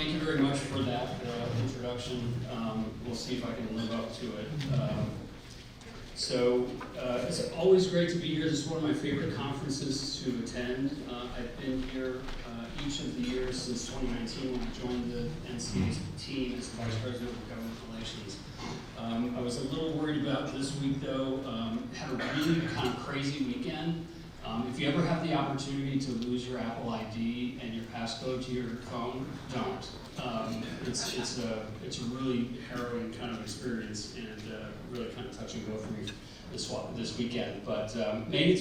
thank you very much for that introduction. We'll see if I can live up to it. It's always great to be here. This is one of my favorite conferences to attend. I've been here each of the years since 2019 when I joined the NCA's team as the Vice President of Government Relations. I was a little worried about this week though. Had a really kind of crazy weekend. If you ever have the opportunity to lose your Apple ID and your passcode to your phone, don't. It's a really harrowing kind of experience and really kind of touch and go for me this weekend. But made it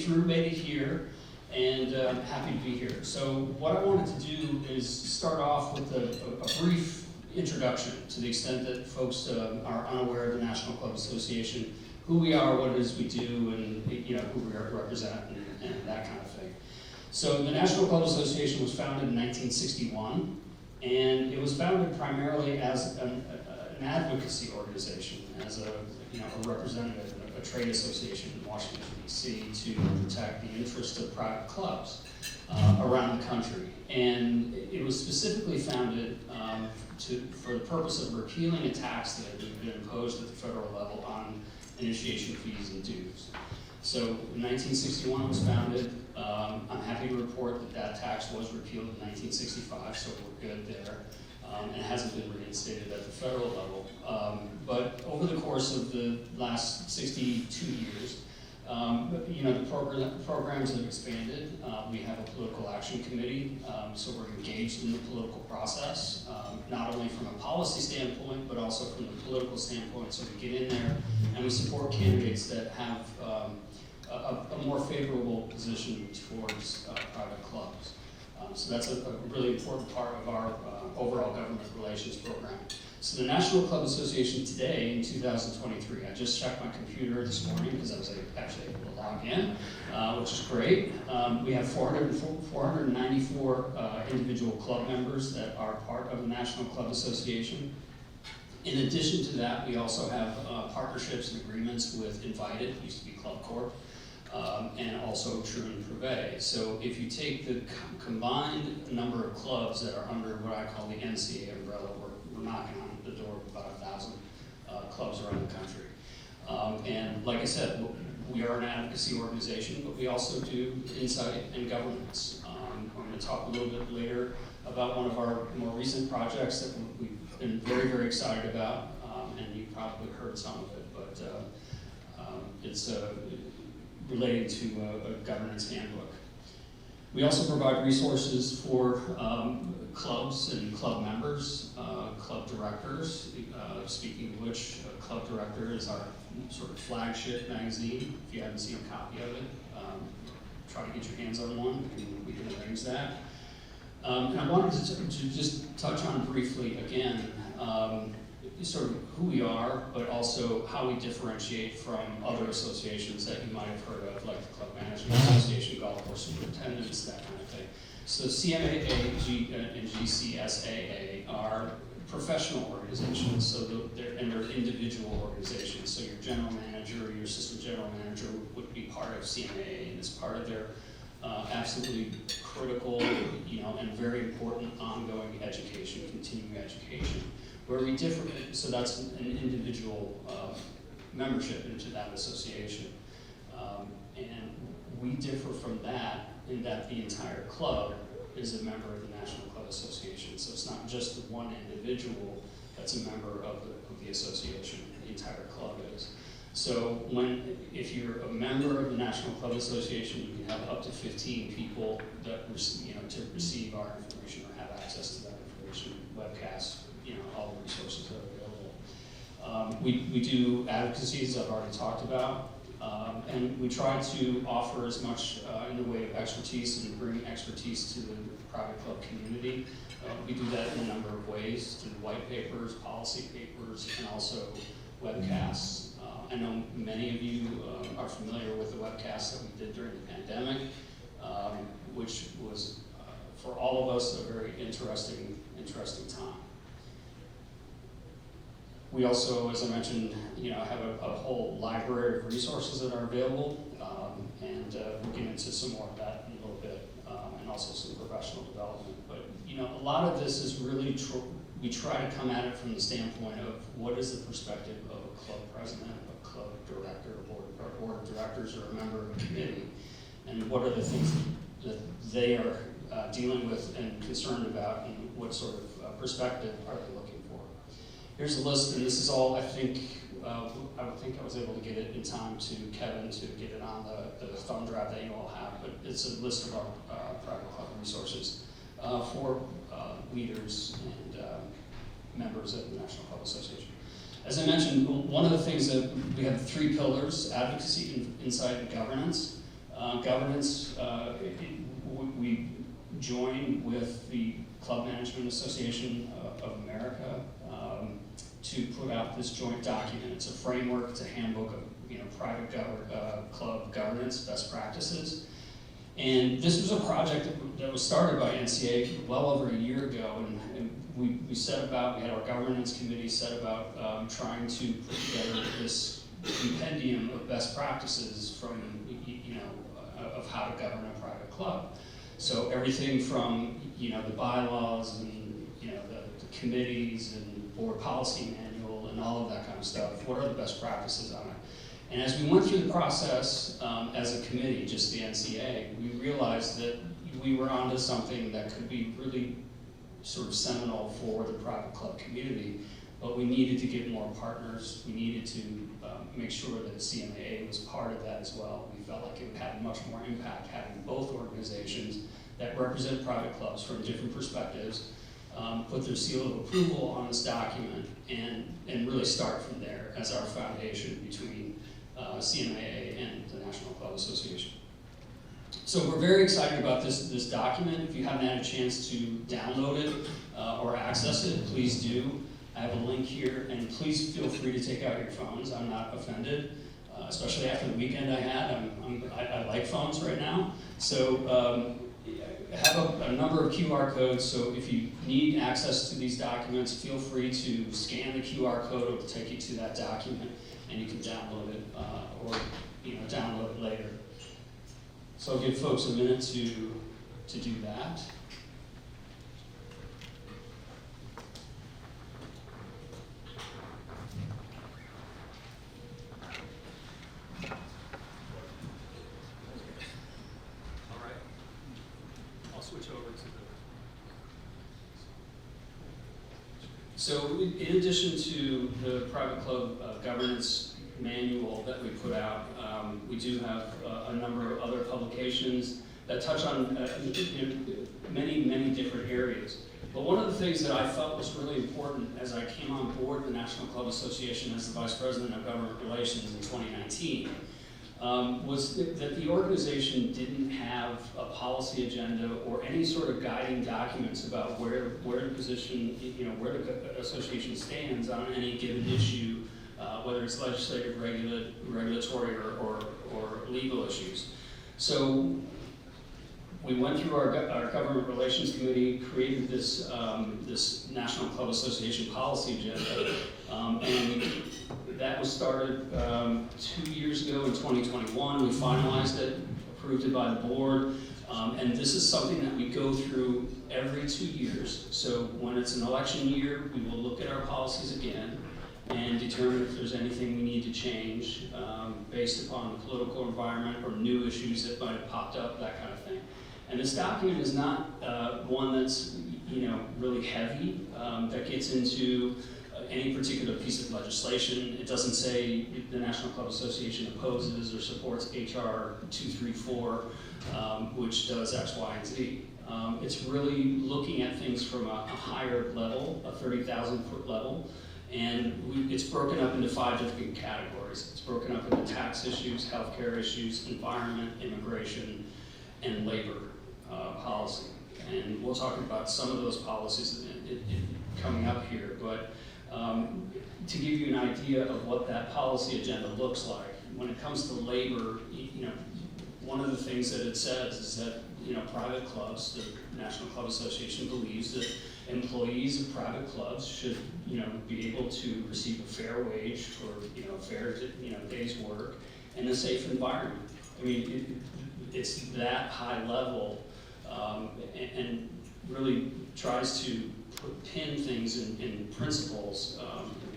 here, and I'm happy to be here. So what I wanted to do is start off with a brief introduction to the extent that folks are unaware of the National Club Association, who we are, what it is we do, and who we represent, and that kind of thing. So the National Club Association was founded in 1961, and it was founded primarily as an advocacy organization, as a representative, a trade association in Washington, D.C. to protect the interests of private clubs around the country. And it was specifically founded for the purpose of repealing a tax that had been imposed at the federal level on initiation fees and dues. So in 1961 it was founded. I'm happy to report that tax was repealed in 1965, so we're good there. And it hasn't been reinstated at the federal level. But over the course of the last 62 years, the programs have expanded. We have a political action committee, so we're engaged in the political process, not only from a policy standpoint, but also from the political standpoint. So we get in there and we support candidates that have a more favorable position towards private clubs. So that's a really important part of our overall government relations program. So the National Club Association today in 2023, I just checked my computer this morning because I was actually able to log in, which is great. We have 494 individual club members that are part of the National Club Association. In addition to that, we also have partnerships and agreements with Invited, used to be Club Corp, and also True and Privé. So if you take the combined number of clubs that are under what I call the NCA umbrella, we're knocking on the door of about 1,000 clubs around the country. And like I said, we are an advocacy organization, but we also do insight and governance. I'm going to talk a little bit later about one of our more recent projects that we've been very, very excited about, and you've probably heard some of it, but it's related to a governance handbook. We also provide resources for clubs and club members, club directors. Speaking of which, Club Director is our sort of flagship magazine. If you haven't seen a copy of it, try to get your hands on one. We can arrange that. And I wanted to just touch on briefly again sort of who we are, but also how we differentiate from other associations that you might have heard of, like the Club Management Association, Golf Course Superintendents, that kind of thing. So CMAA and GCSAA are professional organizations, so they're individual organizations. So your general manager or your assistant general manager would be part of CMAA, and it's part of their absolutely critical, and very important ongoing education, continuing education. Where we differ, so that's an individual membership into that association. And we differ from that in that the entire club is a member of the National Club Association. So it's not just the one individual that's a member of the association, the entire club is. So if you're a member of the National Club Association, you can have up to 15 people that to receive our information or have access to that information, webcasts, all the resources that are available. We do advocacy, as I've already talked about, and we try to offer as much in the way of expertise and bring expertise to the private club community. We do that in a number of ways, through white papers, policy papers, and also webcasts. I know many of you are familiar with the webcast that we did during the pandemic, which was, for all of us, a very interesting time. We also, as I mentioned, have a whole library of resources that are available, and we'll get into some more of that in a little bit, and also some professional development. But a lot of this is really, we try to come at it from the standpoint of what is the perspective of a club president, a club director, a board of directors, or a member of a committee, and what are the things that they are dealing with and concerned about, and what sort of perspective are they looking for. Here's a list, and this is all, I think, I would think I was able to get it in time to Kevin to get it on the thumb drive that you all have, but it's a list of our private club resources for leaders and members of the National Club Association. As I mentioned, one of the things that we have 3 pillars: advocacy, insight, and governance. Governance, we join with the Club Management Association of America to put out this joint document. It's a framework, it's a handbook of private club governance best practices. And this was a project that was started by NCA well over a year ago, and we set about, we had our governance committee set about trying to put together this compendium of best practices from, of how to govern a private club. So everything from, the bylaws and, the committees and board policy manual and all of that kind of stuff. What are the best practices on it? And as we went through the process as a committee, just the NCA, we realized that we were onto something that could be really sort of seminal for the private club community, but we needed to get more partners. We needed to make sure that CMAA was part of that as well. We felt like it would have much more impact having both organizations that represent private clubs from different perspectives put their seal of approval on this document and really start from there as our foundation between CMAA and the National Club Association. So we're very excited about this document. If you haven't had a chance to download it or access it, please do. I have a link here, and please feel free to take out your phones. I'm not offended, especially after the weekend I had. I like phones right now. So have a number of QR codes, so if you need access to these documents, feel free to scan the QR code. It will take you to that document, and you can download it or download it later. So I'll give folks a minute to do that. So in addition to the private club governance manual that we put out, we do have a number of other publications that touch on many different areas. But one of the things that I felt was really important as I came on board the National Club Association as the Vice President of Government Relations in 2019 was that the organization didn't have a policy agenda or any sort of guiding documents about where the position, where the association stands on any given issue, whether it's legislative, regulatory, or legal issues. So we went through our government relations committee, created this this National Club Association policy agenda, and that was started 2 years ago in 2021. We finalized it, approved it by the board, and this is something that we go through every 2 years. So when it's an election year, we will look at our policies again and determine if there's anything we need to change based upon the political environment or new issues that might have popped up, that kind of thing. And this document is not one that's really heavy, that gets into any particular piece of legislation. It doesn't say the National Club Association opposes or supports HR 234, which does X, Y, and Z. It's really looking at things from a higher level, a 30,000-foot level, and it's broken up into 5 different categories. It's broken up into tax issues, healthcare issues, environment, immigration, and labor policy. And we'll talk about some of those policies coming up here, but to give you an idea of what that policy agenda looks like, when it comes to labor, one of the things that it says is that private clubs, the National Club Association believes that employees of private clubs should be able to receive a fair wage for a fair day's work in a safe environment. I mean, it's that high level, and really tries to pin things in principles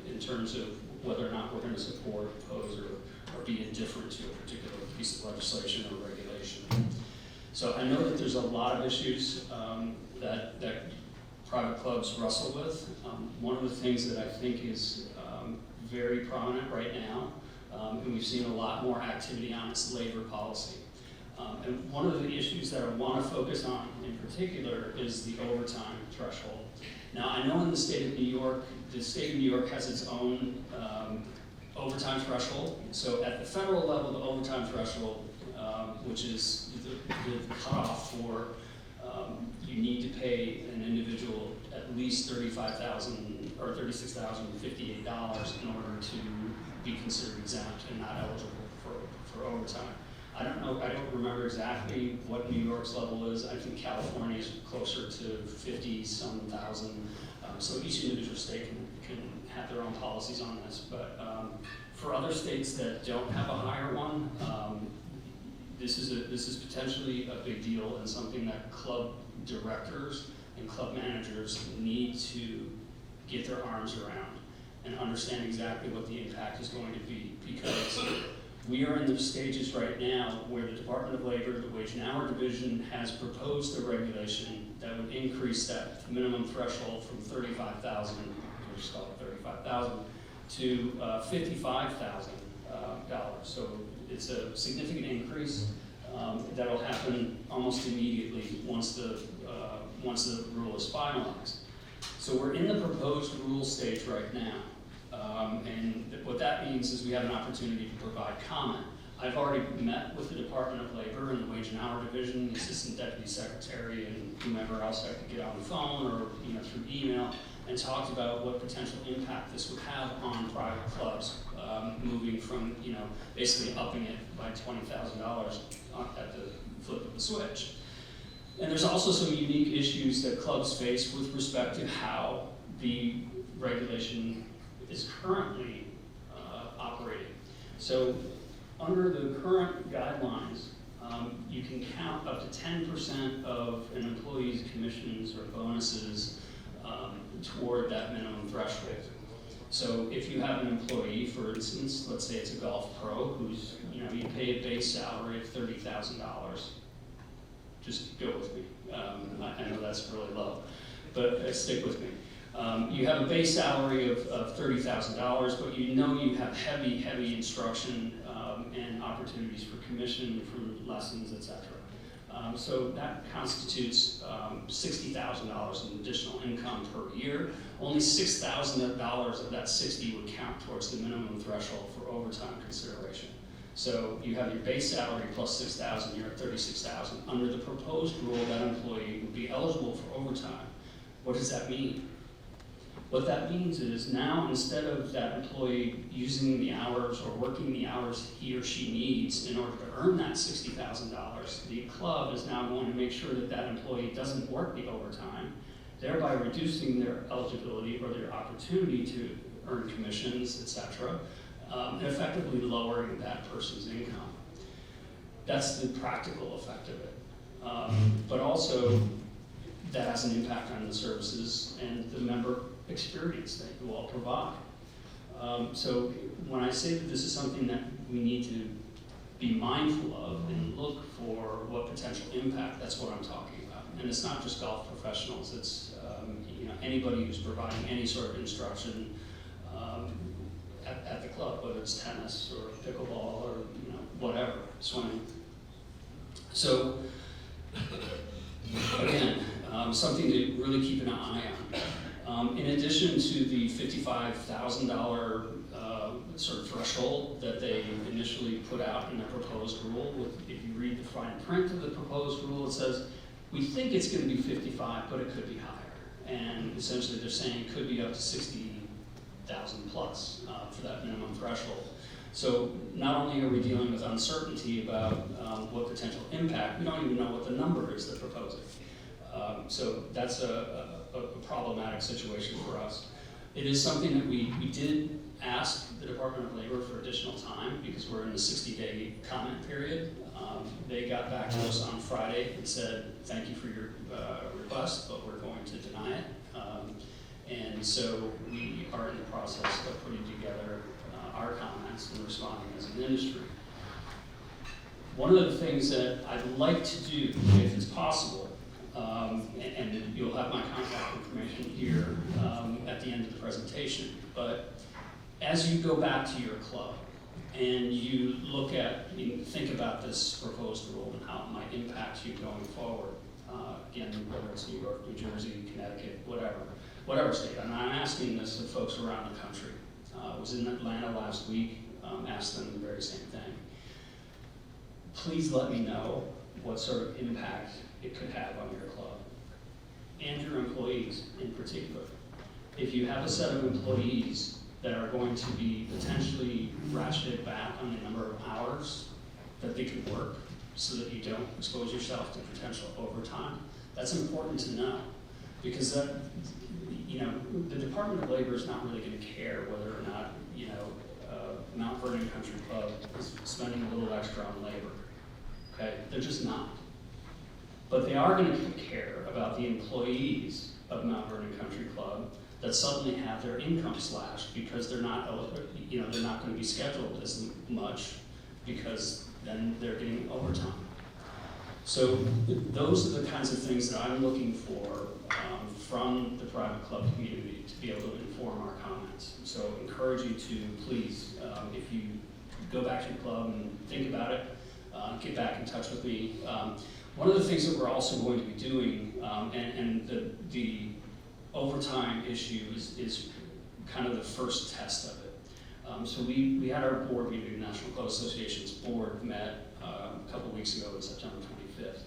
in terms of whether or not we're going to support, oppose, or be indifferent to a particular piece of legislation or regulation. So I know that there's a lot of issues that private clubs wrestle with. One of the things that I think is very prominent right now, and we've seen a lot more activity on, is labor policy. And one of the issues that I want to focus on in particular is the overtime threshold. Now, I know in the state of New York, the state of New York has its own overtime threshold. So at the federal level, the overtime threshold, which is the cutoff for you need to pay an individual at least $35,000 or $36,058 in order to be considered exempt and not eligible for overtime. I don't know, I don't remember exactly what New York's level is. I think California is closer to 50-some thousand. So each individual state can have their own policies on this. But for other states that don't have a higher one, this is potentially a big deal and something that club directors and club managers need to get their arms around and understand exactly what the impact is going to be, because we are in the stages right now where the Department of Labor, the Wage and Hour Division, has proposed a regulation that would increase that minimum threshold from $35,000, we'll just call it $35,000, to $55,000. So it's a significant increase that'll happen almost immediately once the rule is finalized. So we're in the proposed rule stage right now. And what that means is we have an opportunity to provide comment. I've already met with the Department of Labor and the Wage and Hour Division, the Assistant Deputy Secretary, and whomever else I could get on the phone or through email, and talked about what potential impact this would have on private clubs, moving from basically upping it by $20,000 at the flip of the switch. And there's also some unique issues that clubs face with respect to how the regulation is currently operating. So under the current guidelines, you can count up to 10% of an employee's commissions or bonuses toward that minimum threshold. So if you have an employee, for instance, let's say it's a golf pro who's, you pay a base salary of $30,000. Just go with me. I know that's really low, but stick with me. You have a base salary of $30,000, but you have heavy instruction and opportunities for commission, for lessons, etc. So that constitutes $60,000 in additional income per year. Only $6,000 of that 60 would count towards the minimum threshold for overtime consideration. So you have your base salary plus $6,000, you're at $36,000. Under the proposed rule, that employee would be eligible for overtime. What does that mean? What that means is now, instead of that employee using the hours or working the hours he or she needs in order to earn that $60,000, the club is now going to make sure that that employee doesn't work the overtime, thereby reducing their eligibility or their opportunity to earn commissions, etc., and effectively lowering that person's income. That's the practical effect of it. But also, that has an impact on the services and the member experience that you all provide. So when I say that this is something that we need to be mindful of and look for what potential impact, that's what I'm talking about. And it's not just golf professionals, it's anybody who's providing any sort of instruction at the club, whether it's tennis or pickleball or whatever, swimming. So again, something to really keep an eye on. In addition to the $55,000 sort of threshold that they initially put out in the proposed rule, if you read the fine print of the proposed rule, it says, we think it's going to be 55, but it could be higher. And essentially they're saying it could be up to 60,000 plus for that minimum threshold. So not only are we dealing with uncertainty about what potential impact, we don't even know what the number is they're proposing. So that's a problematic situation for us. It is something that we did asked the Department of Labor for additional time because we're in the 60-day comment period. They got back to us on Friday and said, thank you for your request, but we're going to deny it. And so we are in the process of putting together our comments and responding as an industry. One of the things that I'd like to do, if it's possible, and you'll have my contact information here at the end of the presentation, but as you go back to your club and you look at, you think about this proposed rule and how it might impact you going forward, again, whether it's New York, New Jersey, Connecticut, whatever state. And I'm asking this to folks around the country. I was in Atlanta last week, asked them the very same thing. Please let me know what sort of impact it could have on your club and your employees in particular. If you have a set of employees that are going to be potentially ratcheted back on the number of hours that they can work so that you don't expose yourself to potential overtime, that's important to know, because that, the Department of Labor is not really going to care whether or not, Mount Vernon Country Club is spending a little extra on labor. Okay, they're just not. But they are going to care about the employees of Mount Vernon Country Club that suddenly have their income slashed because they're not going to be scheduled as much because then they're getting overtime. So those are the kinds of things that I'm looking for from the private club community to be able to inform our comments. So I encourage you to please, if you go back to your club and think about it, get back in touch with me. One of the things that we're also going to be doing, and the overtime issue is kind of the first test of it. So we had our board meeting, National Club Association's board met a couple weeks ago on September 25th.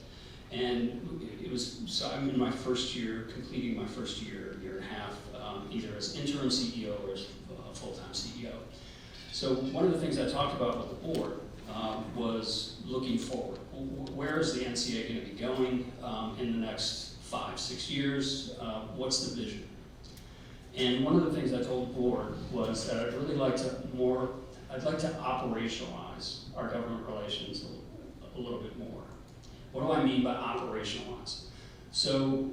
And it was, so I'm in my first year, completing my first year and a half, either as interim CEO or as full-time CEO. So one of the things I talked about with the board was looking forward. Where is the NCA going to be going in the next 5-6 years? What's the vision? And one of the things I told the board was that I'd really like to operationalize our government relations a little bit more. What do I mean by operationalize? So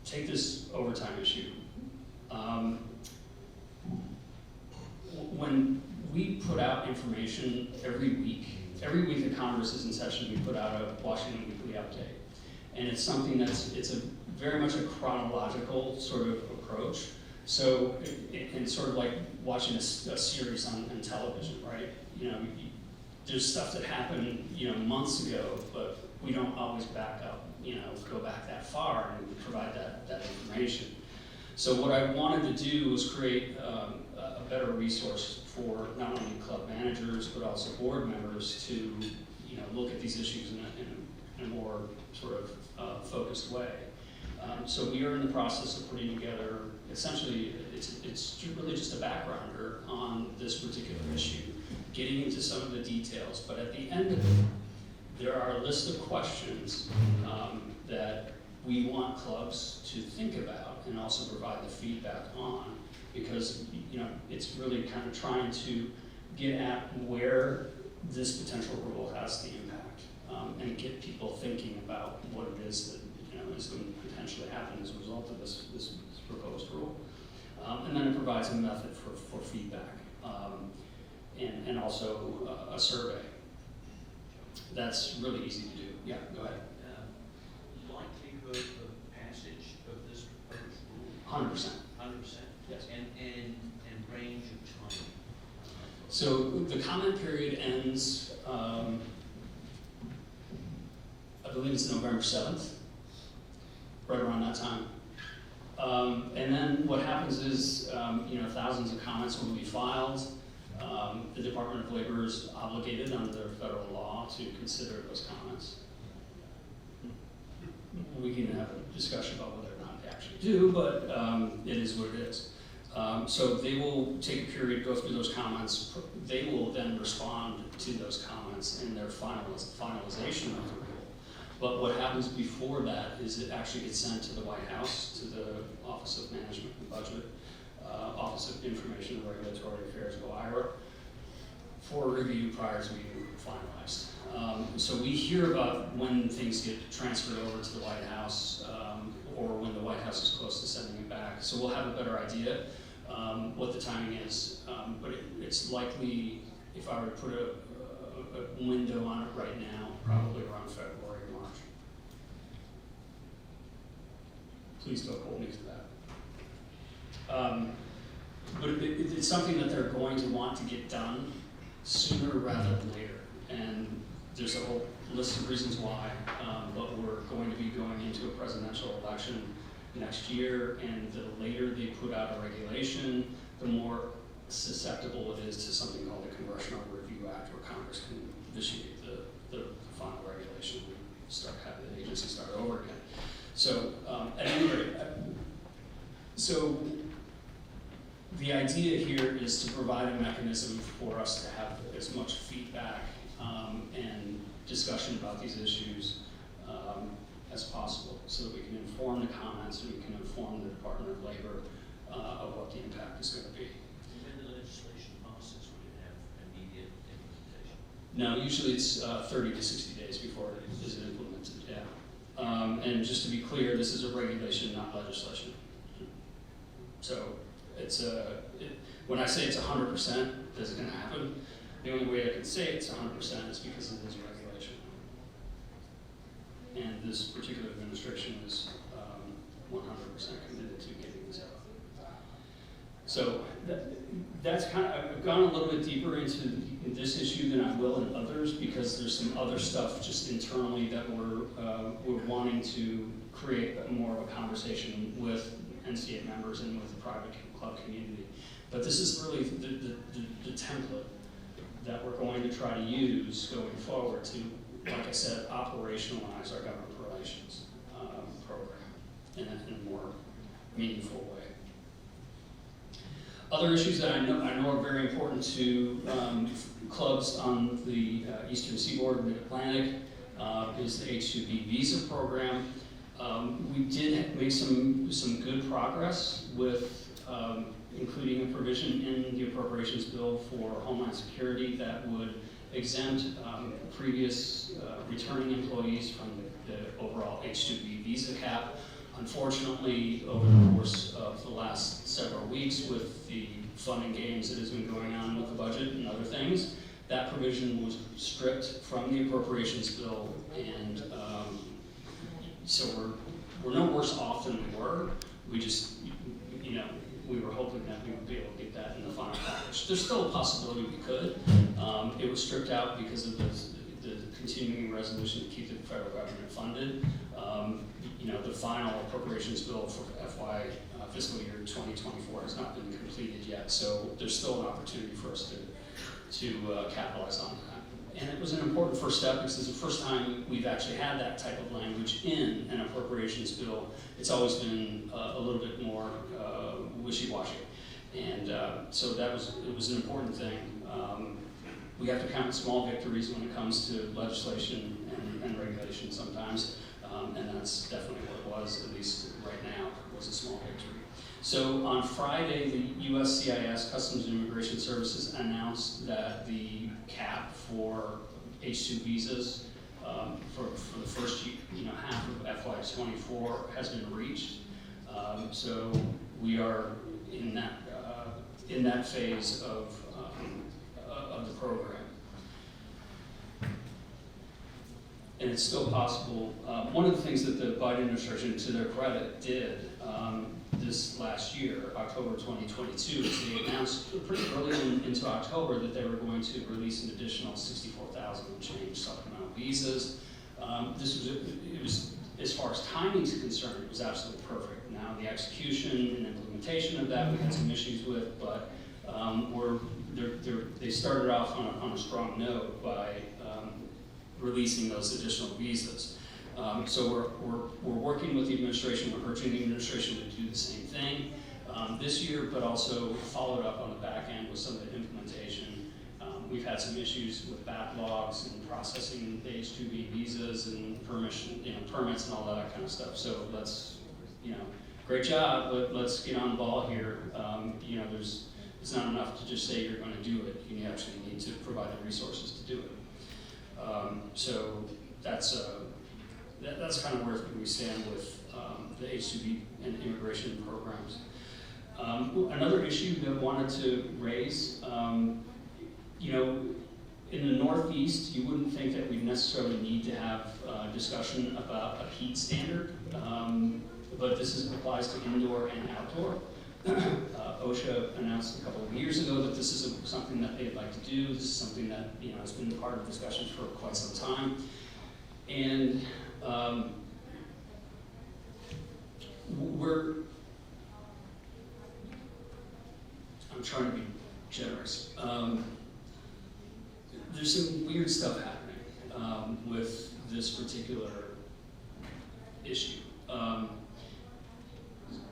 take this overtime issue. When we put out information every week the Congress is in session, we put out a Washington Weekly Update. And it's something it's a very much a chronological sort of approach. So it's sort of like watching a series on television, right? There's stuff that happened, months ago, but we don't always back up, go back that far and provide that information. So what I wanted to do was create a better resource for not only club managers but also board members to, look at these issues in a more sort of focused way. So we are in the process of putting together, essentially, it's really just a backgrounder on this particular issue, getting into some of the details, but at the end of it, there are a list of questions that we want clubs to think about and also provide the feedback on, because it's really kind of trying to get at where this potential rule has the impact and get people thinking about what it is that is going to potentially happen as a result of this proposed rule. And then it provides a method for feedback and also a survey. That's really easy to do. Yeah, go ahead. Likelihood of passage of this proposed rule? 100%. 100%? Yes. And range of time? So the comment period ends, I believe it's November 7th, right around that time. And then what happens is, thousands of comments will be filed. The Department of Labor is obligated under federal law to consider those comments. We can have a discussion about whether or not they actually do, but it is what it is. So they will take a period, go through those comments. They will then respond to those comments in their finalization of the rule. But what happens before that is it actually gets sent to the White House, to the Office of Management and Budget, Office Office of Information and Regulatory Affairs, OIRA, for review prior to being finalized. So we hear about when things get transferred over to the White House, or when the White House is close to sending it back. So we'll have a better idea what the timing is. But it's likely, if I were to put a window on it right now, probably around February or March. Please don't hold me to that. But it's something that they're going to want to get done sooner rather than later. And there's a whole list of reasons why, but we're going to be going into a presidential election next year, and the later they put out a regulation, the more susceptible it is to something called the Congressional Review Act, where Congress can initiate the final regulation and start having the agency start over again. So at any rate, so the idea here is to provide a mechanism for us to have as much feedback and discussion about these issues as possible, so that we can inform the comments and we can inform the Department of Labor of what the impact is going to be. When the legislation passes, will it have immediate implementation? No, usually it's 30 to 60 days before it is implemented, yeah. And just to be clear, this is a regulation, not legislation. So it's when I say it's 100%, this is going to happen. The only way I can say it's 100% is because it is a regulation. And this particular administration is 100% committed to getting this out. So that's kind of, I've gone a little bit deeper into this issue than I will in others, because there's some other stuff just internally that we're wanting to create more of a conversation with NCA members and with the private club community. But this is really the template that we're going to try to use going forward to, like I said, operationalize our government relations program in a more meaningful way. Other issues that I know are very important to clubs on the Eastern Seaboard, Mid-Atlantic, is the H-2B visa program. We did make some good progress with including a provision in the appropriations bill for Homeland Security that would exempt previous returning employees from the overall H-2B visa cap. Unfortunately, over the course of the last several weeks, with the funding games that has been going on with the budget and other things, that provision was stripped from the appropriations bill, and so we're no worse off than we were. We just, we were hoping that we would be able to get that in the final package. There's still a possibility we could. It was stripped out because of the continuing resolution to keep the federal government funded. The final appropriations bill for FY fiscal year 2024 has not been completed yet, so there's still an opportunity for us to capitalize on that. And it was an important first step, because it's the first time we've actually had that type of language in an appropriations bill. It's always been a little bit more wishy-washy, and so it was an important thing. We have to count small victories when it comes to legislation and regulation sometimes, and that's definitely what it was, at least right now, was a small victory. So on Friday, the USCIS, Customs and Immigration Services, announced that the cap for H-2 visas for the first half of FY24 has been reached. So we are in that phase of the program. And it's still possible. One of the things that the Biden administration, to their credit, did this last year, October 2022, is they announced pretty early into October that they were going to release an additional 64,000 and change supplemental visas. It was, as far as timing is concerned, it was absolutely perfect. Now the execution and implementation of that we had some issues with, but they started off on a strong note by releasing those additional visas. So we're working with the administration, we're urging the administration to do the same thing this year, but also followed up on the back end with some of the implementation. We've had some issues with backlogs and processing the H-2B visas and permits and all that kind of stuff. So let's, great job, let's get on the ball here. You know, it's not enough to just say you're going to do it. You actually need to provide the resources to do it. So that's kind of where we stand with the H-2B and immigration programs. Another issue that I wanted to raise, you know, in the Northeast, you wouldn't think that we necessarily need to have a discussion about a heat standard, but this applies to indoor and outdoor. OSHA announced a couple of years ago that this is something that they'd like to do. This is something that, you know, has been part of discussions for quite some time. And I'm trying to be generous. There's some weird stuff happening with this particular issue.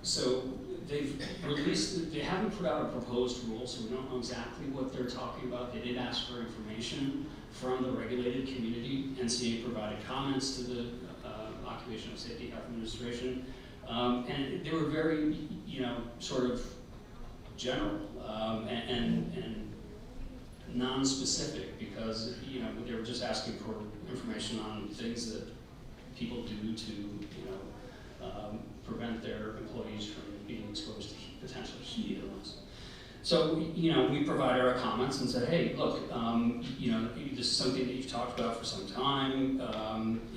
So they haven't put out a proposed rule, so we don't know exactly what they're talking about. They did ask for information from the regulated community. NCA provided comments to the Occupational Safety Health Administration, and they were very, you know, sort of general and non-specific, because, you know, they were just asking for information on things that people do to, you know, prevent their employees from being exposed to potential heat illness. So, you know, we provided our comments and said, hey, look, you know, this is something that you've talked about for some time.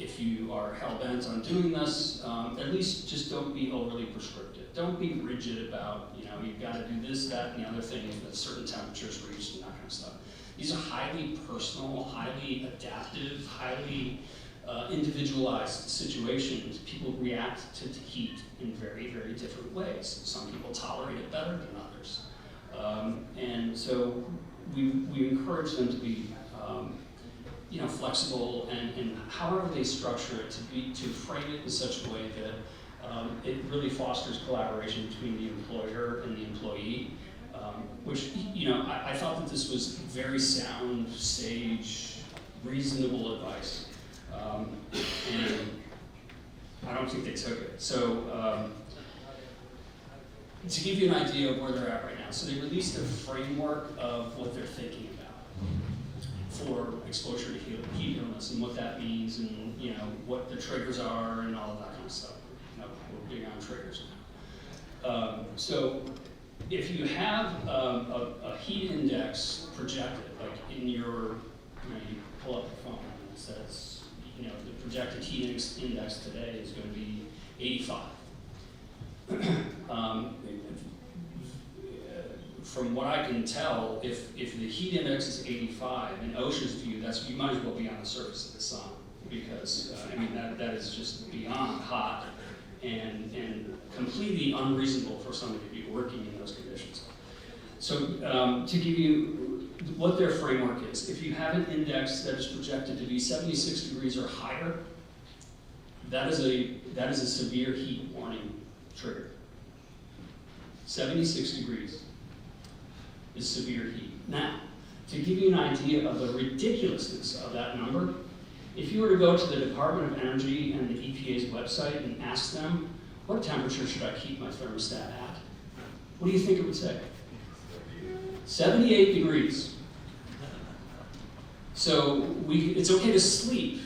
If you are hell-bent on doing this, at least just don't be overly prescriptive. Don't be rigid about, you know, you've got to do this, that, and the other thing at certain temperatures reached and that kind of stuff. These are highly personal, highly adaptive, highly individualized situations. People react to heat in very, very different ways. Some people tolerate it better than others. And so we encourage them to be, you know, flexible and however they structure it, to frame it in such a way that it really fosters collaboration between the employer and the employee, which, you know, I thought that this was very sound, sage, reasonable advice. And I don't think they took it. So to give you an idea of where they're at right now, so they released a framework of what they're thinking about for exposure to heat illness and what that means, and, you know, what the triggers are and all of that kind of stuff. You know, we're big on triggers now. So if you have a heat index projected, like in your, you know, you pull up the phone and it says, you know, the projected heat index today is going to be 85. From what I can tell, if the heat index is 85, in OSHA's view, you might as well be on the surface of the sun, because I mean that is just beyond hot and completely unreasonable for somebody to be working in those conditions. So to give you what their framework is, if you have an index that is projected to be 76 degrees or higher, that is a severe heat warning trigger. 76 degrees is severe heat. Now, to give you an idea of the ridiculousness of that number, if you were to go to the Department of Energy and the EPA's website and ask them, what temperature should I keep my thermostat at? What do you think it would say? 78 degrees. So it's okay to sleep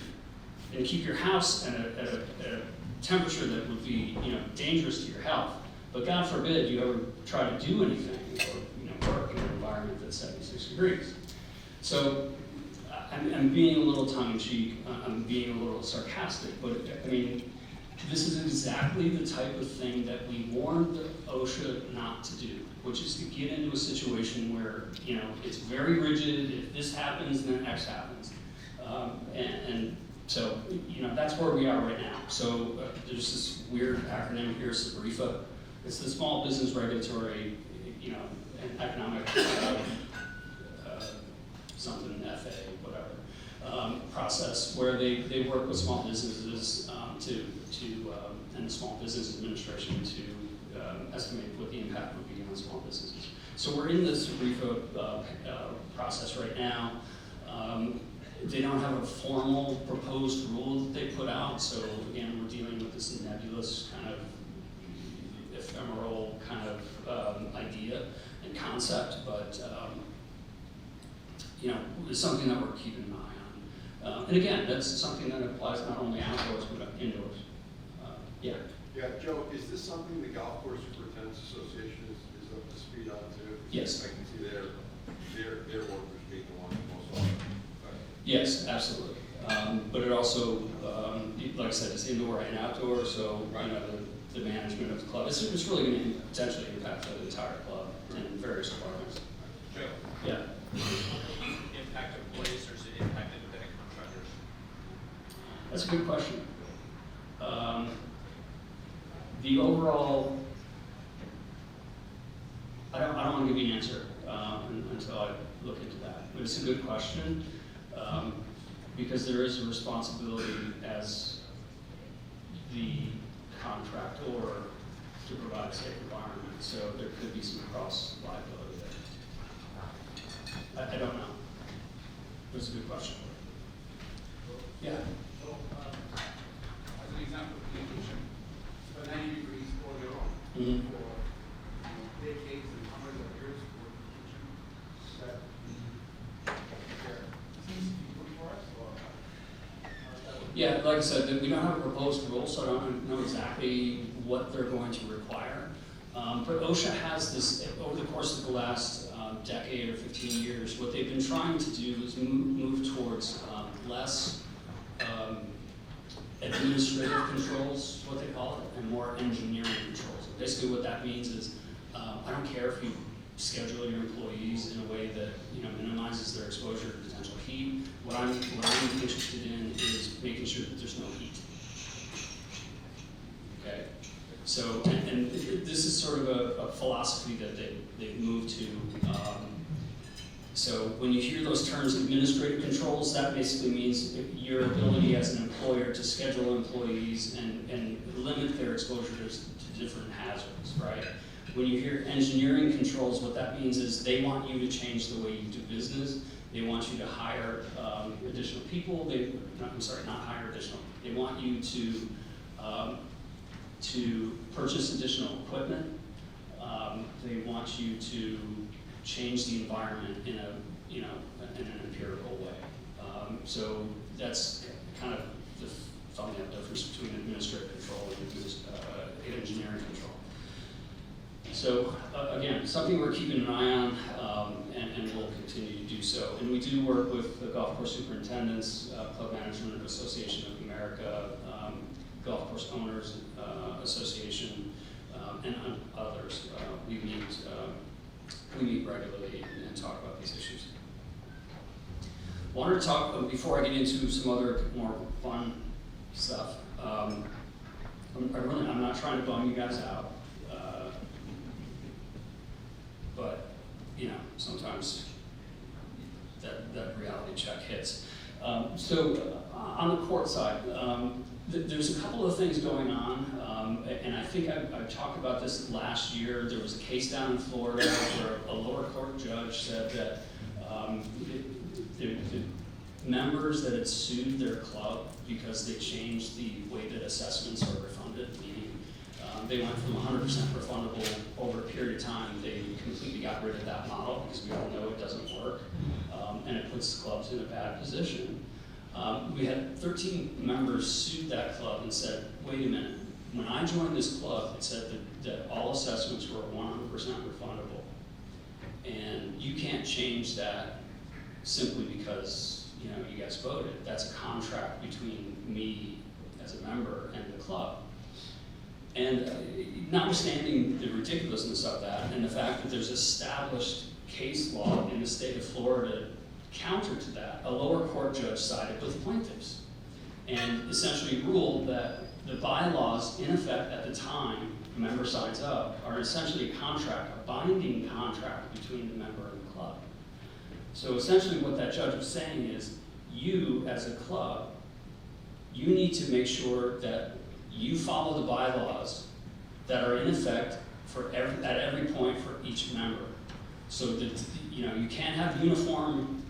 and keep your house at a temperature that would be, you know, dangerous to your health. But God forbid you ever try to do anything or, you know, work in an environment that's 76 degrees. So I'm being a little tongue-in-cheek, I'm being a little sarcastic, but I mean, this is exactly the type of thing that we warned OSHA not to do, which is to get into a situation where, you know, it's very rigid. If this happens, then X happens. And so, you know, that's where we are right now. So there's this weird acronym here, SBREFA. It's the Small Business Regulatory, you know, and Economic something FA, whatever, process where they work with small businesses and the Small Business Administration to estimate what the impact would be on small businesses. So we're in this SBREFA process right now. They don't have a formal proposed rule that they put out, so again, we're dealing with this nebulous kind of ephemeral kind of idea and concept, but you know, it's something that we're keeping an eye on. And again, that's something that applies not only outdoors but indoors. Yeah. Yeah, Joe, is this something the Golf Course Superintendent's Association is up to speed on too? Yes. I can see their workers being the ones most often affected. Yes, absolutely. But it also, like I said, it's indoor and outdoor, so you know, the management of the club, it's really going to potentially impact the entire club in various departments. Joe, Yeah. impact employees or is it impact independent contractors? That's a good question. The overall, I don't want to give you an answer until I look into that. But it's a good question because there is a responsibility as the contractor to provide a safe environment. So there could be some cross liability there. I don't know. But it's a good question. Yeah. So, as an example, in the kitchen, for 90 degrees all year long, Mm-hmm. for decades and hundreds of years, for the kitchen, that there seems to be good for us, or how does that work? Yeah, like I said, we don't have a proposed rule, so I don't know exactly what they're going to require. But OSHA has this, over the course of the last decade or 15 years, what they've been trying to do is move towards less administrative controls, is what they call it, and more engineering controls. Basically what that means is, I don't care if you schedule your employees in a way that minimizes their exposure to potential heat. What I'm interested in is making sure that there's no heat. Okay, so and this is sort of a philosophy that they've moved to. So when you hear those terms, administrative controls, that basically means your ability as an employer to schedule employees and limit their exposure to different hazards, right? When you hear engineering controls, what that means is they want you to change the way you do business. They want you to hire additional people. Not hire additional. They want you to purchase additional equipment. They want you to change the environment in an empirical way. So that's kind of the fundamental difference between administrative control and engineering control. So again, something we're keeping an eye on, and we'll continue to do so. And we do work with the Golf Course Superintendents, Club Management Association of America, Golf Course Owners Association, and others. We meet regularly and talk about these issues. Wanted to talk, before I get into some other more fun stuff, I'm not trying to bum you guys out, but sometimes that reality check hits. So on the court side, there's a couple of things going on, and I think I talked about this last year. There was a case down in Florida where a lower court judge said that the members that had sued their club because they changed the way that assessments are refunded, meaning they went from 100% refundable over a period of time. They completely got rid of that model because we all know it doesn't work, and it puts clubs in a bad position. We had 13 members sued that club and said, wait a minute, when I joined this club, it said that all assessments were 100% refundable. And you can't change that simply because you guys voted. That's a contract between me as a member and the club. And notwithstanding the ridiculousness of that and the fact that there's established case law in the state of Florida counter to that, a lower court judge sided with plaintiffs and essentially ruled that the bylaws in effect at the time a member signs up are essentially a contract, a binding contract between the member and the club. So essentially what that judge was saying is, you as a club, you need to make sure that you follow the bylaws that are in effect at every point for each member. So that you can't have uniform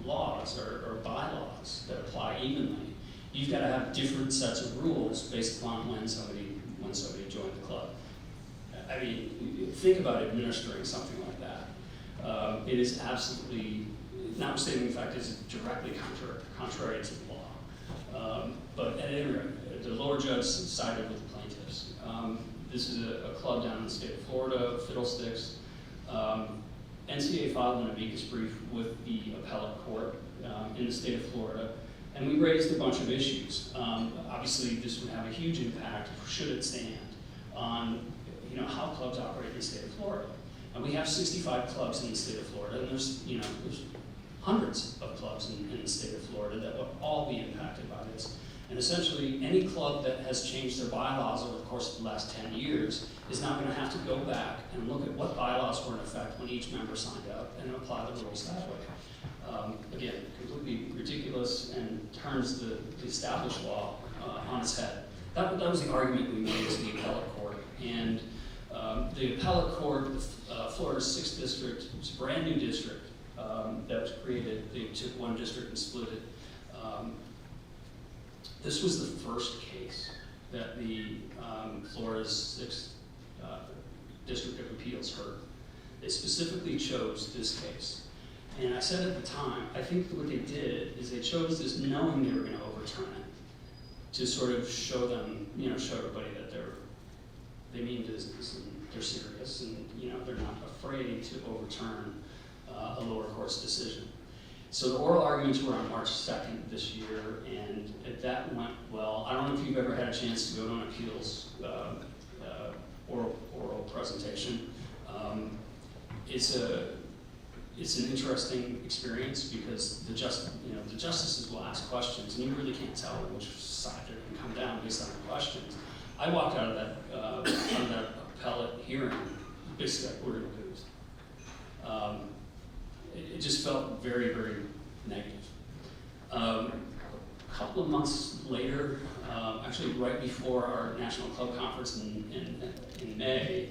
laws or bylaws that apply evenly. You've got to have different sets of rules based upon when somebody joined the club. Okay. I mean, think about administering something like that. It is absolutely, notwithstanding the fact it's directly contrary to the law. But at any rate, the lower judge sided with the plaintiffs. This is a club down in the state of Florida, Fiddlesticks. NCAA filed an amicus brief with the appellate court in the state of Florida, and we raised a bunch of issues. Obviously, this would have a huge impact, should it stand, on how clubs operate in the state of Florida. And we have 65 clubs in the state of Florida, and there's hundreds of clubs in the state of Florida that would all be impacted by this. And essentially, any club that has changed their bylaws over the course of the last 10 years is now going to have to go back and look at what bylaws were in effect when each member signed up and apply the rules that way. Again, completely ridiculous and turns the established law on its head. That was the argument we made to the appellate court. And the appellate court, Florida's 6th district, it's a brand new district that was created. They took one district and split it. This was the first case that the Florida's 6th District of Appeals heard. They specifically chose this case. And I said at the time, I think what they did is they chose this knowing they were going to overturn it, to sort of show them, show everybody that they mean business and they're serious and they're not afraid to overturn a lower court's decision. So the oral arguments were on March 2nd this year, and that went well. I don't know if you've ever had a chance to go to an appeals oral presentation. It's an interesting experience because the justices will ask questions, and you really can't tell which side they're going to come down based on the questions. I walked out of that appellate hearing basically like, we're going to lose. It just felt very, very negative. A couple of months later, actually right before our National Club Conference in May,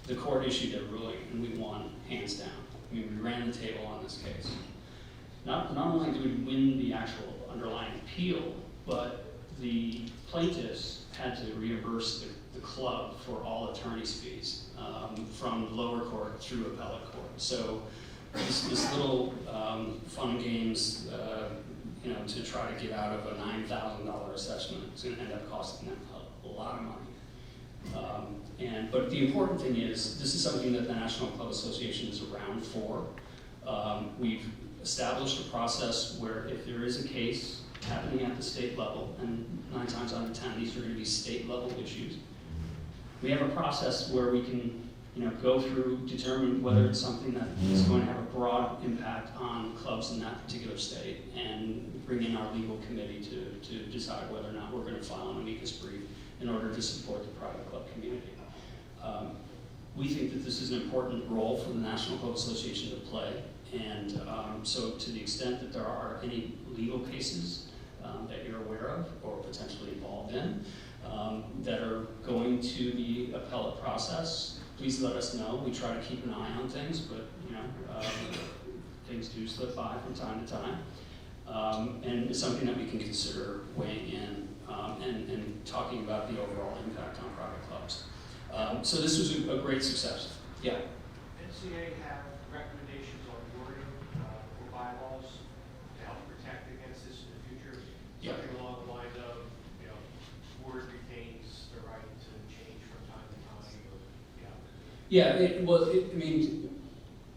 the court issued a ruling and we won hands down. I mean, we ran the table on this case. Not only did we win the actual underlying appeal, but the plaintiffs had to reimburse the club for all attorney's fees from lower court through appellate court. So this little fun and games, to try to get out of a $9,000 assessment is going to end up costing them a lot of money. But the important thing is, this is something that the National Club Association is around for. We've established a process where if there is a case happening at the state level, and 9 times out of 10, these are going to be state level issues, we have a process where we can go through, determine whether it's something that is going to have a broad impact on clubs in that particular state, and bring in our legal committee to decide whether or not we're going to file an amicus brief in order to support the private club community. We think that this is an important role for the National Club Association to play, and so to the extent that there are any legal cases that you're aware of or potentially involved in that are going to the appellate process, please let us know. We try to keep an eye on things, but things do slip by from time to time. And it's something that we can consider weighing in and talking about the overall impact on private clubs. So this was a great success. Yeah? NCAA have recommendations on wording for bylaws to help protect against this in the future? Yeah. Something along the lines of, board retains the right to change from time to time, or,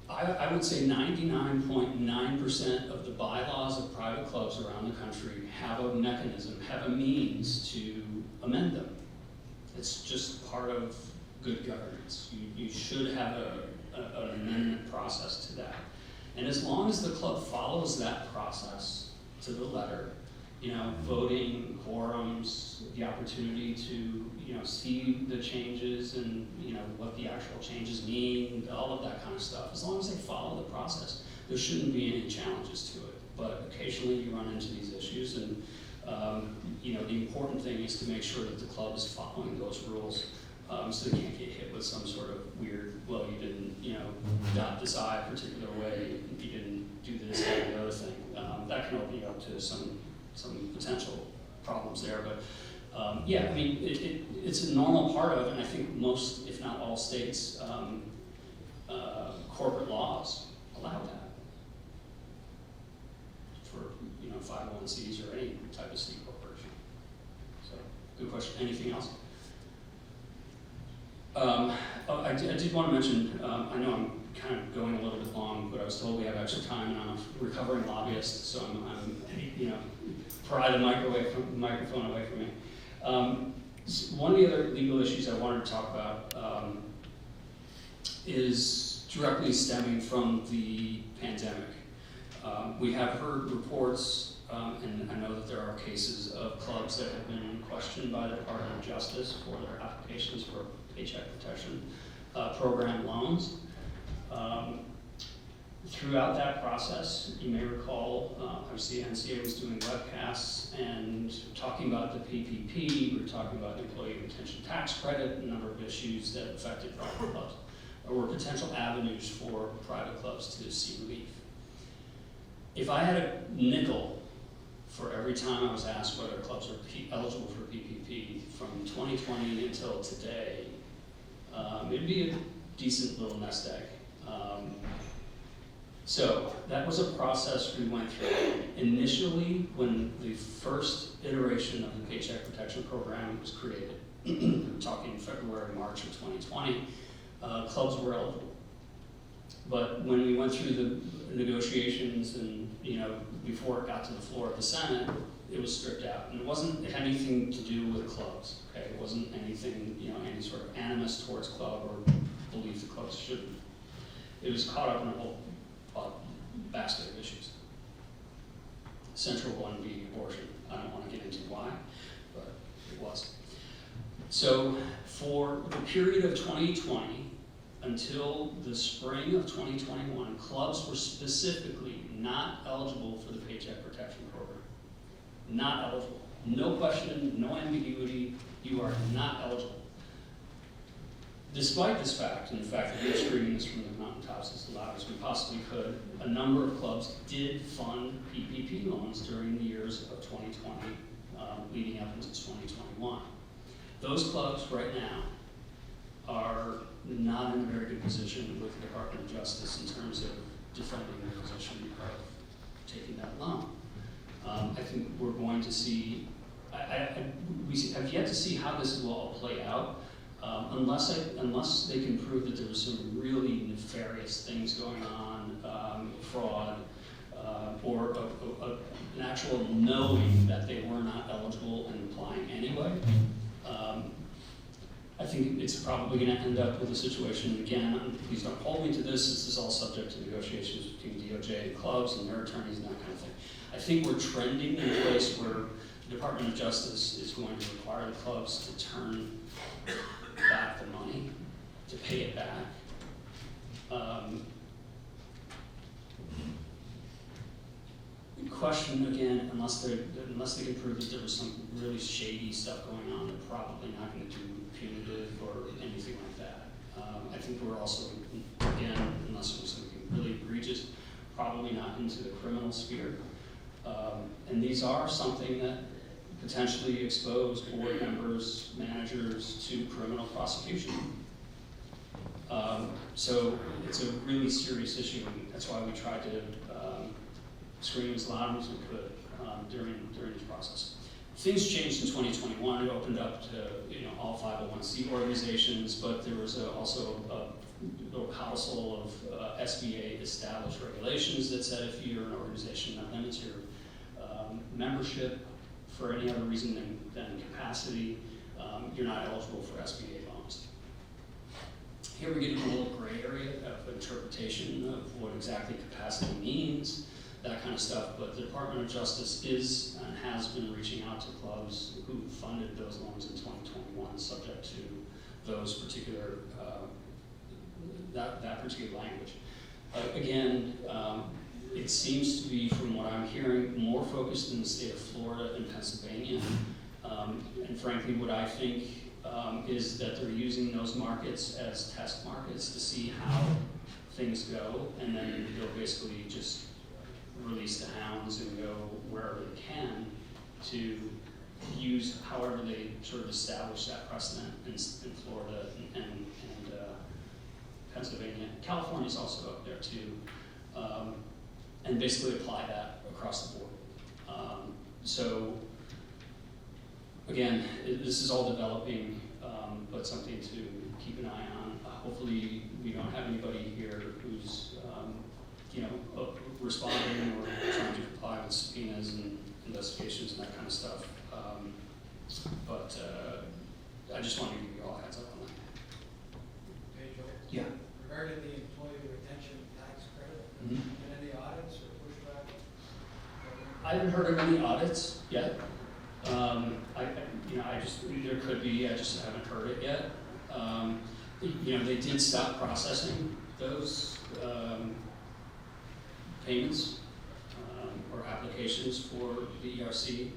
I would say 99.9% of the bylaws of private clubs around the country have a mechanism, have a means to amend them. It's just part of good governance. You should have an amendment process to that. And as long as the club follows that process to the letter, voting, quorums, the opportunity to, see the changes and, what the actual changes mean, all of that kind of stuff. As long as they follow the process, there shouldn't be any challenges to it. But occasionally you run into these issues, and, the important thing is to make sure that the club is following those rules, so they can't get hit with some sort of weird, well, you didn't, dot this I a particular way, you didn't do this, that, and the other thing. That can open you up to some potential problems there, but Yeah, I mean, it's a normal part of, and I think most, if not all states, corporate laws allow that for, 501Cs or any type of C corporation. So, good question. Anything else? I did want to mention, I know I'm kind of going a little bit long, but I was told we have extra time, and I'm a recovering lobbyist, so I'm pry the microphone away from me. One of the other legal issues I wanted to talk about is directly stemming from the pandemic. We have heard reports, and I know that there are cases of clubs that have been questioned by the Department of Justice for their applications for Paycheck Protection Program loans. Throughout that process, you may recall, obviously NCA was doing webcasts and talking about the PPP, we were talking about employee retention tax credit, a number of issues that affected private clubs, or were potential avenues for private clubs to see relief. If I had a nickel for every time I was asked whether clubs are eligible for PPP from 2020 until today, it'd be a decent little nest egg. So that was a process we went through. Initially, when the first iteration of the Paycheck Protection Program was created, we're talking February, March of 2020, clubs were eligible. But when we went through the negotiations and, before it got to the floor of the Senate, it was stripped out. And it wasn't anything to do with clubs, okay? It wasn't anything, any sort of animus towards club or belief the clubs shouldn't. It was caught up in a whole basket of issues. Central one being abortion. I don't want to get into why, but it was. So for the period of 2020 until the spring of 2021, clubs were specifically not eligible for the Paycheck Protection Program. Not eligible. No question, no ambiguity, you are not eligible. Despite this fact, and the fact that we are screaming this from the mountaintops as loud as we possibly could, a number of clubs did fund PPP loans during the years of 2020, leading up into 2021. Those clubs right now are not in a very good position with the Department of Justice in terms of defending their position of taking that loan. I think we're going to see, we have yet to see how this will all play out. Unless they can prove that there was some really nefarious things going on, fraud, or an actual knowing that they were not eligible and applying anyway, I think it's probably going to end up with a situation, again, please don't hold me to this is all subject to negotiations between DOJ and clubs and their attorneys and that kind of thing. I think we're trending in a place where the Department of Justice is going to require the clubs to turn back the money, to pay it back. Question again, unless they can prove that there was some really shady stuff going on, they're probably not going to do punitive or anything like that. I think we're also, again, unless it was something really egregious, probably not into the criminal sphere. And these are something that potentially expose board members, managers to criminal prosecution. So it's a really serious issue, and that's why we tried to scream as loud as we could during this process. Things changed in 2021. It opened up to all 501c organizations, but there was also a little codicil of SBA established regulations that said if you're an organization that limits your membership for any other reason than capacity, you're not eligible for SBA loans. Here we get into a little gray area of interpretation of what exactly capacity means, that kind of stuff, but the Department of Justice is and has been reaching out to clubs who funded those loans in 2021 subject to those particular, that particular language. Again, it seems to be, from what I'm hearing, more focused in the state of Florida and Pennsylvania. And frankly, what I think is that they're using those markets as test markets to see how things go, and then they'll basically just release the hounds and go wherever they can to use however they sort of establish that precedent in Florida and Pennsylvania. California's also up there too. And basically apply that across the board. So again, this is all developing, but something to keep an eye on. Hopefully we don't have anybody here who's responding or trying to comply with subpoenas and investigations and that kind of stuff. But I just wanted to give you all a heads up on that. Hey, Joe. Yeah. Regarding the employee retention tax credit, Mhm. been any audits or pushback? I haven't heard of any audits yet. There could be, I just haven't heard it yet. They did stop processing those payments or applications for the ERC.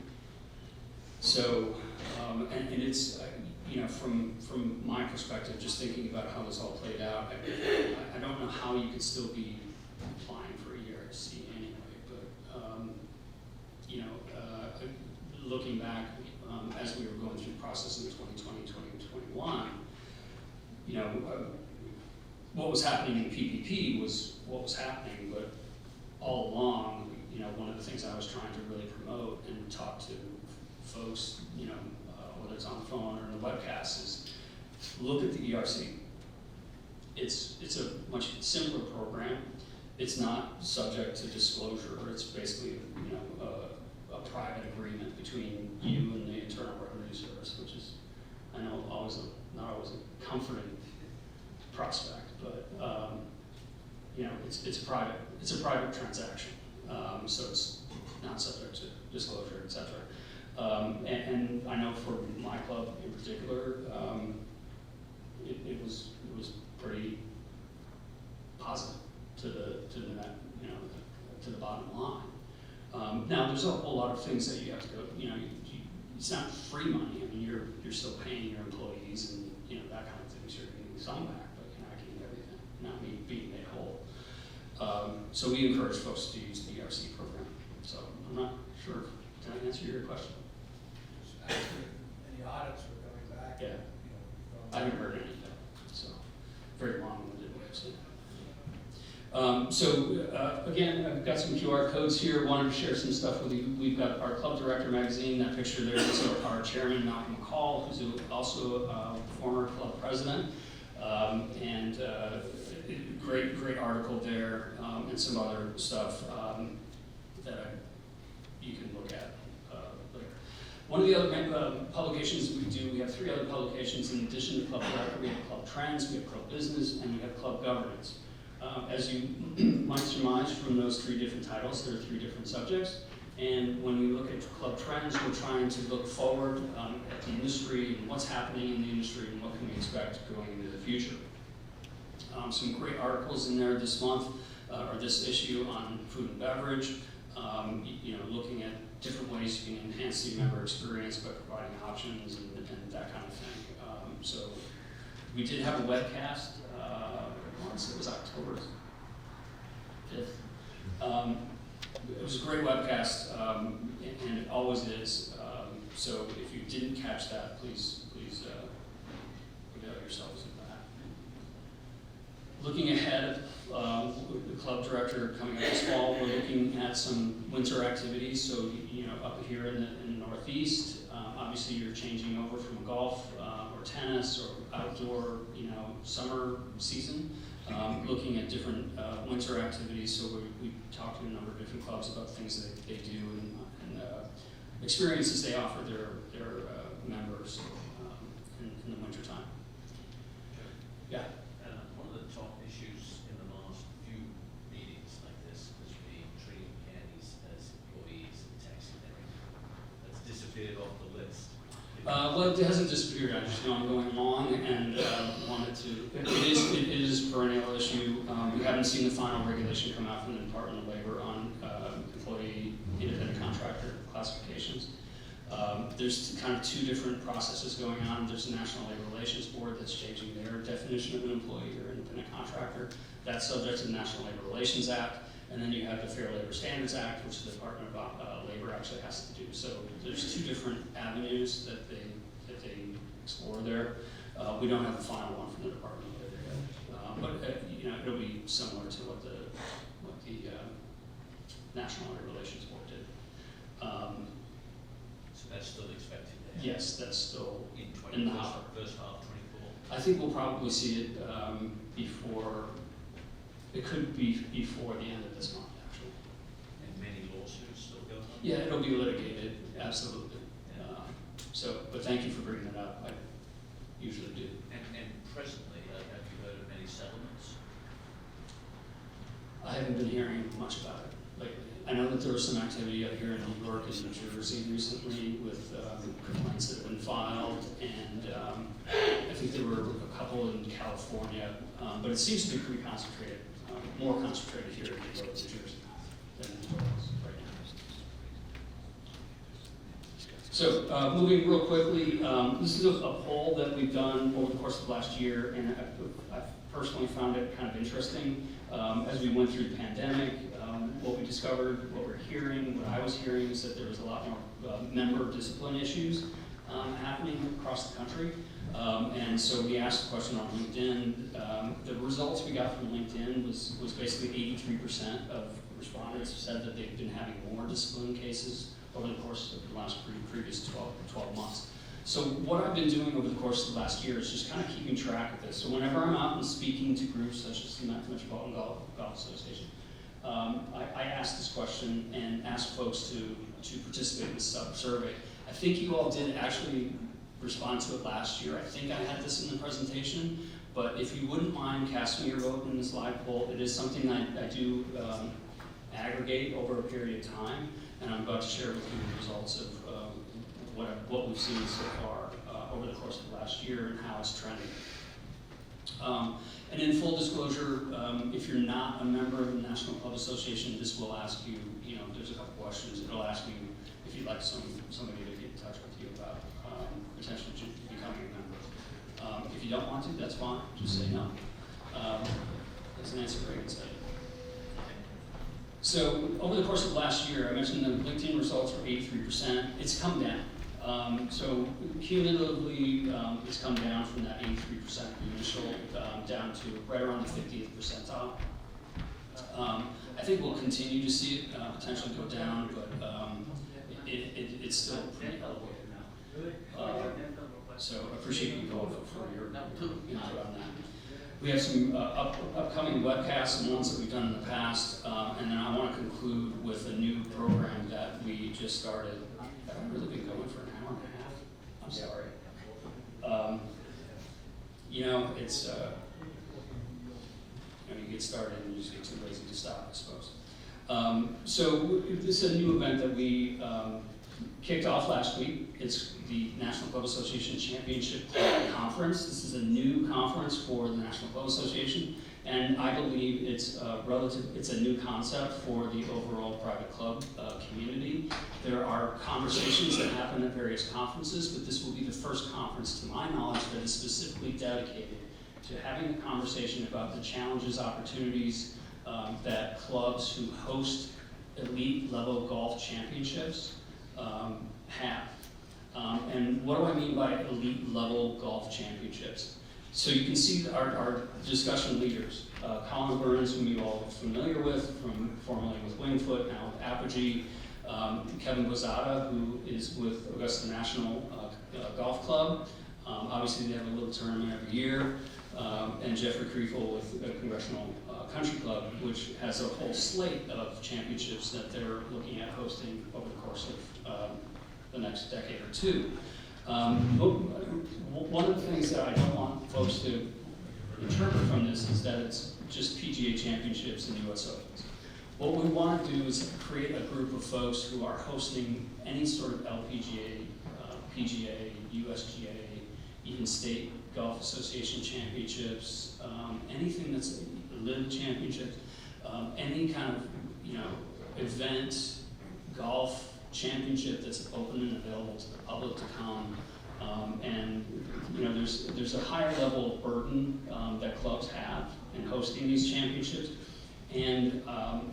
So, and it's, from my perspective, just thinking about how this all played out, I don't know how you could still be applying for ERC anyway, but, looking back, as we were going through the process in 2020, 2021, what was happening in PPP was what was happening, but all along, one of the things I was trying to really promote and talk to folks, whether it's on the phone or in the webcast, is look at the ERC. It's a much simpler program. It's not subject to disclosure. It's basically, a private agreement between you and the Internal Revenue Service, which is, I know, not always a comforting prospect, but it's a private transaction, so it's not subject to disclosure, et cetera. And I know for my club in particular, it was pretty positive to the net, to the bottom line. Now there's a whole lot of things that you have to go. It's not free money. I mean, you're still paying your employees and that kind of things. You're getting some back, but you're not getting everything. Not being made whole. So we encourage folks to use the ERC program. So I'm not sure. Did I answer your question? Just asking if any audits were coming back? Yeah. I haven't heard anything. So very long-winded way of saying that. Again, I've got some QR codes here. Wanted to share some stuff with you. We've got our Club Director magazine. That picture there is our chairman, Malcolm McCall, who's also a former club president. Great article there, and some other stuff that you can look at later. One of the other publications we have 3 other publications in addition to Club Director. We have Club Trends, we have Club Business, and we have Club Governance. As you might surmise from those 3 different titles, there are 3 different subjects. And when we look at Club Trends, we're trying to look forward at the industry and what's happening in the industry and what can we expect going into the future. Some great articles in there this month, or this issue, on food and beverage, looking at different ways you can enhance the member experience by providing options and that kind of thing. So we did have a webcast. It was October 5th. It was a great webcast, and it always is. So if you didn't catch that, please avail yourselves of that. Looking ahead, the club director coming up this fall, we're looking at some winter activities. So up here in the Northeast, obviously you're changing over from golf or tennis or outdoor, summer season. Looking at different winter activities, so we talked to a number of different clubs about things that they do and experiences they offer their members in the wintertime. Yeah. One of the top issues in the last few meetings like this has been treating caddies as employees and taxing them. That's disappeared off the list. Well, it hasn't disappeared. I just know I'm going long and wanted to. It is a perennial issue. We haven't seen the final regulation come out from the Department of Labor on employee independent contractor classifications. There's kind of 2 different processes going on. There's the National Labor Relations Board that's changing their definition of an employee or independent contractor. That's subject to the National Labor Relations Act. And then you have the Fair Labor Standards Act, which the Department of Labor actually has to do. So there's two different avenues that they explore there. We don't have the final one from the Department of Labor yet, but you know, it'll be similar to what the National Labor Relations Board did. So that's still expected there? Yes, that's still In in the hopper. first half 24? I think we'll probably see it before. It could be before the end of this month, actually. And many lawsuits still going on? Yeah, it'll be litigated, absolutely. But thank you for bringing it up. I usually do. And presently, have you heard of many settlements? I haven't been hearing much about it lately. I know that there was some activity out here in New York and New Jersey recently with complaints that have been filed, and I think there were a couple in California, but it seems to be pretty concentrated, more concentrated here in New York, New Jersey than in New York right now. So moving real quickly, this is a poll that we've done over the course of last year, and I personally found it kind of interesting. As we went through the pandemic, what we discovered, what we're hearing, what I was hearing is that there was a lot more member discipline issues happening across the country. And so we asked the question on LinkedIn. The results we got from LinkedIn was basically 83% of respondents said that they've been having more discipline cases over the course of the last previous 12 months. So what I've been doing over the course of the last year is just kind of keeping track of this. So whenever I'm out and speaking to groups such as the Metropolitan Golf Association, I ask this question and ask folks to participate in this survey. I think you all did actually respond to it last year. I think I had this in the presentation, but if you wouldn't mind casting your vote in this live poll, it is something I do aggregate over a period of time, and I'm about to share with you the results of what we've seen so far over the course of the last year and how it's trending. And in full disclosure, if you're not a member of the National Club Association, this will ask you, there's a couple questions. It'll ask you if you'd like somebody to get in touch with you about potentially becoming a member. If you don't want to, that's fine. Just say no. That's an answer very exciting. So over the course of last year, I mentioned the LinkedIn results were 83%. It's come down. So cumulatively, it's come down from that 83% initial down to right around the 50th percentile. I think we'll continue to see it potentially go down, but it's still pretty elevated. So I appreciate you all for your input on that. We have some upcoming webcasts and ones that we've done in the past, and then I want to conclude with a new program that we just started. I've really been going for an hour and a half. I'm sorry. It's you get started and you just get too lazy to stop, I suppose. So this is a new event that we kicked off last week. It's the National Club Association Championship Conference. This is a new conference for the National Club Association, and I believe it's a new concept for the overall private club community. There are conversations that happen at various conferences, but this will be the first conference, to my knowledge, that is specifically dedicated to having a conversation about the challenges, opportunities that clubs who host elite level golf championships have. And what do I mean by elite level golf championships? So you can see our discussion leaders. Colin Burns, whom you all are familiar with, formerly with Wingfoot, now with Apogee. Kevin Bozada, who is with Augusta National Golf Club. Obviously they have a little tournament every year. And Jeffrey Kriefel with the Congressional Country Club, which has a whole slate of championships that they're looking at hosting over the course of the next decade or two. One of the things that I don't want folks to interpret from this is that it's just PGA championships and US Opens. What we want to do is create a group of folks who are hosting any sort of LPGA, PGA, USGA, even state golf association championships, anything that's LIV championships, any kind of event, golf championship that's open and available to the public to come. And there's a higher level of burden that clubs have in hosting these championships. And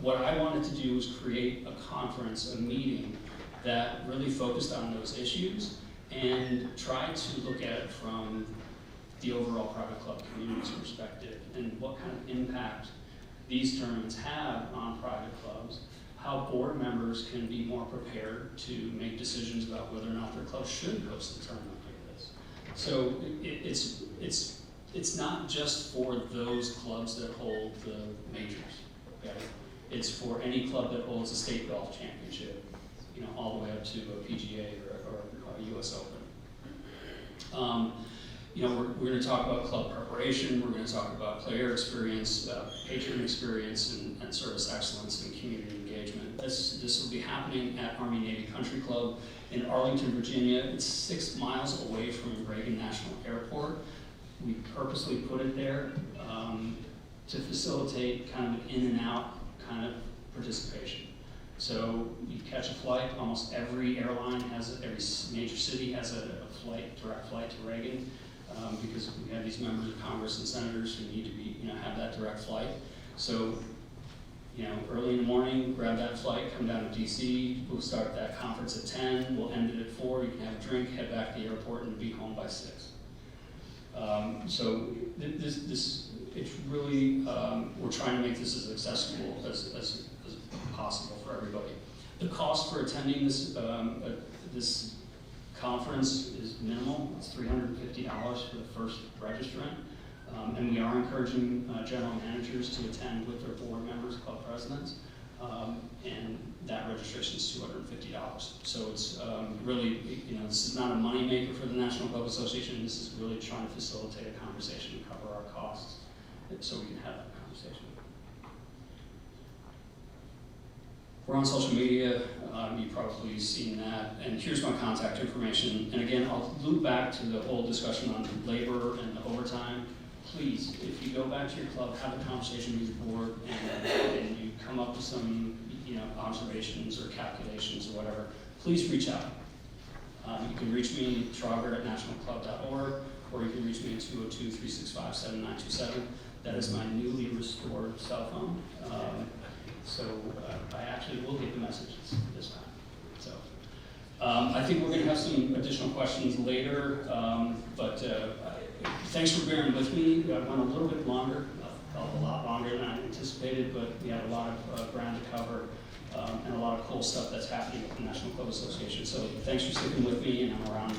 what I wanted to do was create a conference, a meeting that really focused on those issues and tried to look at it from the overall private club community's perspective and what kind of impact these tournaments have on private clubs, how board members can be more prepared to make decisions about whether or not their club should host a tournament like this. So it's not just for those clubs that hold the majors, okay? It's for any club that holds a state golf championship, you know, all the way up to a PGA or a US Open. You know, we're going to talk about club preparation, we're going to talk about player experience, patron experience, and service excellence and community engagement. This will be happening at Army-Navy Country Club in Arlington, Virginia. It's 6 miles away from Reagan National Airport. We purposely put it there to facilitate kind of an in and out kind of participation. So you catch a flight, almost every airline has, every major city has a flight, direct flight to Reagan. Because we have these members of Congress and senators who need to be, you know, have that direct flight. So, you know, early in the morning, grab that flight, come down to DC. We'll start that conference at 10. We'll end it at 4. You can have a drink, head back to the airport, and be home by 6. So it's really, we're trying to make this as accessible as possible for everybody. The cost for attending this conference is minimal. It's $350 for the first registrant. And we are encouraging general managers to attend with their board members, club presidents. And that registration is $250. So it's really, you know, this is not a moneymaker for the National Club Association. This is really trying to facilitate a conversation and cover our costs so we can have that conversation. We're on social media, you've probably seen that, and here's my contact information. And again, I'll loop back to the whole discussion on labor and the overtime. Please, if you go back to your club, have a conversation with your board, and you come up with some, you know, observations or calculations or whatever, please reach out. You can reach me, Trauger at nationalclub.org, or you can reach me at 202-365-7927. That is my newly restored cell phone. So I actually will get the messages this time. So I think we're going to have some additional questions later, but thanks for bearing with me. I went a little bit longer, a lot longer than I anticipated, but we had a lot of ground to cover and a lot of cool stuff that's happening with the National Club Association. So thanks for sticking with me, and I'm around.